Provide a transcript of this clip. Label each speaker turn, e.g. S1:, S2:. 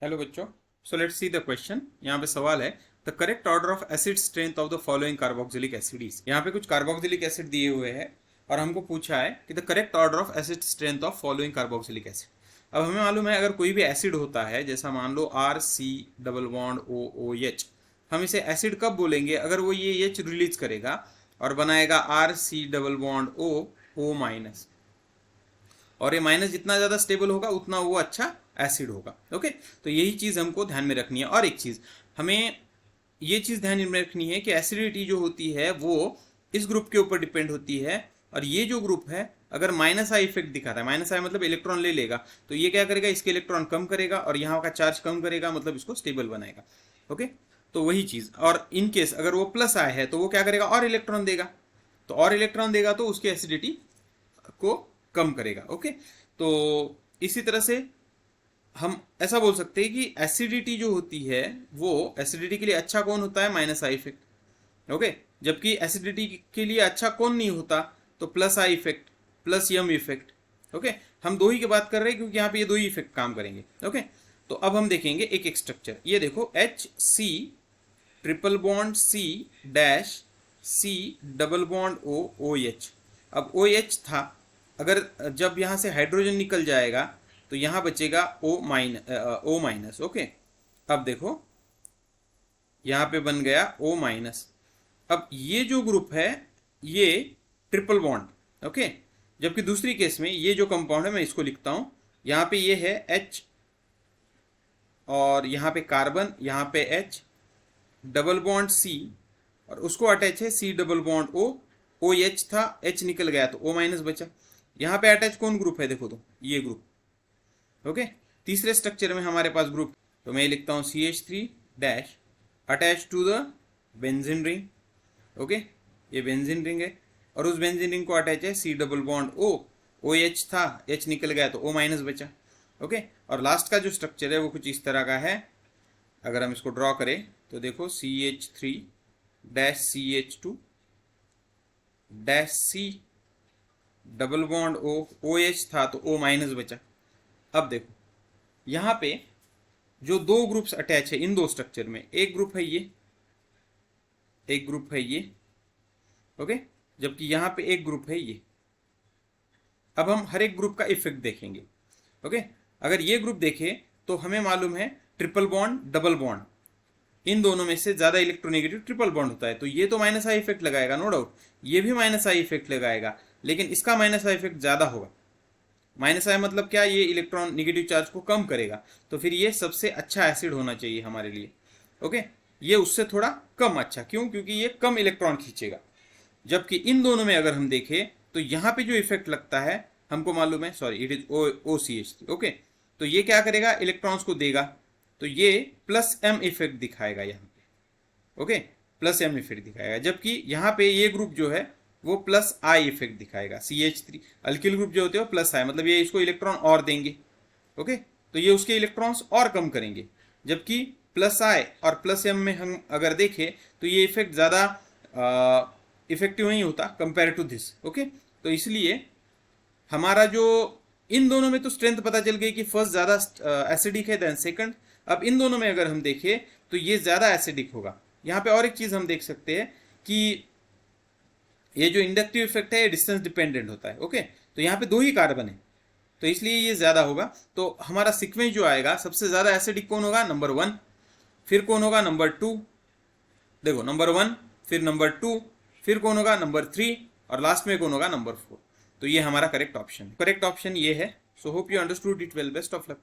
S1: Hello बच्चों। So let's see the question. यहाँ पे सवाल है the correct order of acid strength of the following carboxylic acid is. यहाँ पे कुछ कार्बोक्सिलिक एसिड दिए हुए हैं और हमको पूछा है कि the correct order of acid strength of following carboxylic acid. अब हमें मालूम है अगर कोई भी एसिड होता है, जैसा मान लो RC डबल बॉन्ड OOH, हम इसे एसिड कब बोलेंगे? अगर वो ये H रिलीज करेगा और बनाएगा RC डबल बॉन्ड O और ये माइनस जितना ज़्यादा स्टेबल होगा उतना वो अच्छा एसिड होगा। ओके, तो यही चीज़ हमको ध्यान में रखनी है। और एक चीज़ हमें ये चीज़ ध्यान में रखनी है कि एसिडिटी जो होती है वो इस ग्रुप के ऊपर डिपेंड होती है, और ये जो ग्रुप है अगर माइनस आई इफेक्ट दिखाता है, माइनस आई मतलब इलेक्ट्रॉन ले लेगा, तो ये क्या करेगा? इसके इलेक्ट्रॉन कम करेगा और यहाँ का चार्ज कम करेगा, मतलब इसको स्टेबल बनाएगा। ओके, तो वही चीज़। और इन केस अगर वो प्लस आई है तो वो क्या करेगा? और इलेक्ट्रॉन देगा, तो और इलेक्ट्रॉन देगा तो उसकी एसिडिटी को कम करेगा। ओके, तो इसी तरह से हम ऐसा बोल सकते हैं कि एसिडिटी जो होती है वो एसिडिटी के लिए अच्छा कौन होता है? Minus I effect. ओके, जबकि एसिडिटी के लिए अच्छा कौन नहीं होता? तो plus I effect, plus M effect. Okay, हम दो ही की बात कर रहे हैं क्योंकि यहाँ पे ये दो ही इफेक्ट काम करेंगे। ओके, तो अब हम देखेंगे एक एक स्ट्रक्चर। ये देखो HC triple bond C dash C double bond OOH। अब OH था, अगर जब यहाँ से हाइड्रोजन निकल जाएगा तो यहाँ बचेगा O माइनस। ओके, अब देखो यहाँ पे बन गया O माइनस। अब ये जो ग्रुप है ये ट्रिपल बॉन्ड। ओके, जबकि दूसरी केस में ये जो कंपाउंड है मैं इसको लिखता हूँ, यहाँ पे ये है H और यहाँ पे कार्बन, यहाँ पे H डबल बॉन्ड C और उसको अटैच है C double bond O। OH था, H निकल गया तो O माइनस बचा। यहाँ पे अटैच कौन ग्रुप है? देखो तो ये ग्रुप। ओके, तीसरे स्ट्रक्चर में हमारे पास ग्रुप, तो मैं लिखता हूँ CH3 dash attach to the benzene ring. Okay, ये बेंजीन रिंग है और उस बेंजीन रिंग को अटैच है C double bond O। OH था, H निकल गया तो O माइनस बचा। ओके, और लास्ट का जो स्ट्रक्चर है वो कुछ इस तरह का है। अगर हम इसको ड्रॉ करें तो देखो CH3 dash CH2 dash C double bond OH था तो O माइनस बचा। अब देखो यहाँ पे जो दो ग्रुप्स अटैच है इन दो स्ट्रक्चर में, एक ग्रुप है ये, एक ग्रुप है ये। ओके, जबकि यहाँ पे एक ग्रुप है ये। अब हम हर एक ग्रुप का इफेक्ट देखेंगे। ओके, अगर ये ग्रुप देखे तो हमें मालूम है ट्रिपल बॉन्ड डबल बॉन्ड, इन दोनों में से ज्यादा इलेक्ट्रोनेगेटिव ट्रिपल बॉन्ड होता है, तो ये तो माइनस आई इफेक्ट लगाएगा, नो डाउट। ये भी माइनस आई इफेक्ट लगाएगा, लेकिन इसका माइनस आई इफेक्ट ज्यादा होगा। माइनस आई मतलब क्या? ये इलेक्ट्रॉन निगेटिव चार्ज को कम करेगा, तो फिर ये सबसे अच्छा एसिड होना चाहिए हमारे लिए। ओके, ये उससे थोड़ा कम अच्छा, क्यों? क्योंकि ये कम इलेक्ट्रॉन खींचेगा। जबकि इन दोनों में अगर हम देखें तो यहाँ पे जो इफेक्ट लगता है हमको मालूम है, sorry it is OCH3। Okay, तो ये क्या करेगा? इलेक्ट्रॉन्स को देगा, तो ये प्लस एम इफेक्ट दिखाएगा यहाँ पे। ओके, प्लस एम इफेक्ट दिखाएगा, जबकि यहाँ पे ये ग्रुप जो है वो प्लस आई इफेक्ट दिखाएगा। CH3 अल्किल ग्रुप जो होते हैं प्लस आई, मतलब ये इसको इलेक्ट्रॉन और देंगे। ओके, तो ये उसके इलेक्ट्रॉन्स और कम करेंगे, जबकि प्लस आई और प्लस एम में हम अगर देखें तो ये इफेक्ट ज़्यादा इफेक्टिव नहीं होता कंपेयर टू दिस। ओके, तो इसलिए हमारा जो इन दोनों में तो स्ट्रेंथ पता चल गई कि फर्स्ट ज़्यादा एसिडिक है देन सेकंड। अब इन दोनों में अगर हम देखें तो ये ज़्यादा एसिडिक होगा। यहाँ पे और एक चीज़ हम देख सकते हैं कि ये जो इंडक्टिव इफेक्ट है ये डिस्टेंस डिपेंडेंट होता है। ओके, तो यहाँ पे दो ही कार्बन है तो इसलिए ये ज़्यादा होगा। तो हमारा सीक्वेंस जो आएगा, सबसे ज़्यादा एसिडिक कौन होगा? नंबर 1, फिर कौन होगा? नंबर 2। देखो नंबर 1, फिर नंबर 2, फिर कौन होगा? नंबर 3, और लास्ट में कौन होगा? नंबर 4। तो ये हमारा करेक्ट ऑप्शन ये है। So hope you understood it well. Best of luck.